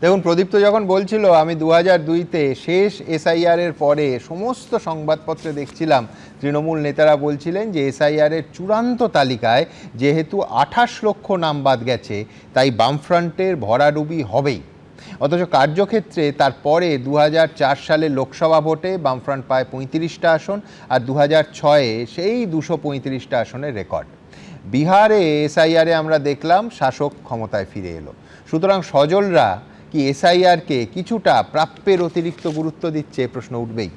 দেখুন, প্রদীপ্ত যখন বলছিল আমি 2002-তে শেষ এসআইআর এর পরে সমস্ত সংবাদপত্রে দেখছিলাম তৃণমূল নেতারা বলছিলেন যে এসআইআর এর চূড়ান্ত তালিকায় যেহেতু 28 লক্ষ নাম বাদ গেছে তাই বামফ্রন্টের ভরাডুবি হবেই। অথচ কার্যক্ষেত্রে তারপরে 2004 সালে লোকসভা ভোটে বামফ্রন্ট পায় 35টা আসন আর 2006-এ সেই 235টা আসনের রেকর্ড। বিহারে এসআইআরে আমরা দেখলাম শাসক ক্ষমতায় ফিরে এলো। সুতরাং সজলরা কি এসআইআরকে কিছুটা প্রাপ্যের অতিরিক্ত গুরুত্ব দিচ্ছে, প্রশ্ন উঠবেই।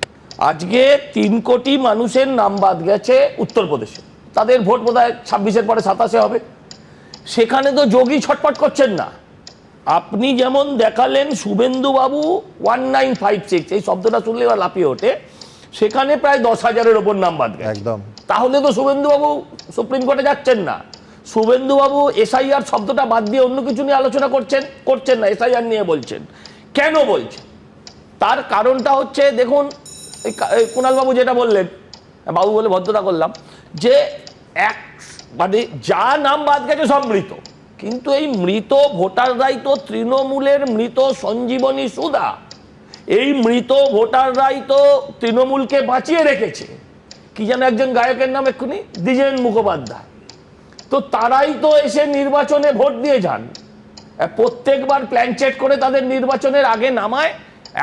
আজকে 3 কোটি মানুষের নাম বাদ গেছে উত্তরপ্রদেশে, তাদের ভোট বোধহয় 26-এর পরে 27-এ হবে। সেখানে তো যোগী ছটপট করছেন না। আপনি যেমন দেখালেন শুভেন্দু বাবু 1956, এই শব্দটা শুনলে এবার লাফিয়ে ওঠে, সেখানে প্রায় 10,000-এর ওপর নাম বাদ গেছে। একদম। তাহলে তো শুভেন্দু বাবু সুপ্রিম কোর্টে যাচ্ছেন না। শুভেন্দু বাবু এসআইআর শব্দটা বাদ দিয়ে অন্য কিছু নিয়ে আলোচনা করছেন না, এসআইআর নিয়ে বলছেন। কেন বলছেন? তার কারণটা হচ্ছে, দেখুন, কুণাল বাবু যেটা বললেন, বাবু বলে ভদ্রতা করলাম, যে মানে যা নাম বাদ গেছে সব মৃত, কিন্তু এই মৃত ভোটাররাই তো তৃণমূলের মৃত সঞ্জীবনী সুধা। এই মৃত ভোটাররাই তো তৃণমূলকে বাঁচিয়ে রেখেছে। কি যেন একজন গায়কের নাম এক্ষুনি, দ্বিজেন মুখোপাধ্যায়। তো তারাই তো এসে নির্বাচনে ভোট দিয়ে যান, প্রত্যেকবার প্ল্যানচেট করে তাদের নির্বাচনের আগে নামায়।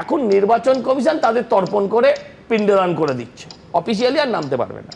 এখন নির্বাচন কমিশন তাদের তর্পণ করে পিণ্ডদান করে দিচ্ছে, অফিসিয়ালি আর নামতে পারবে না।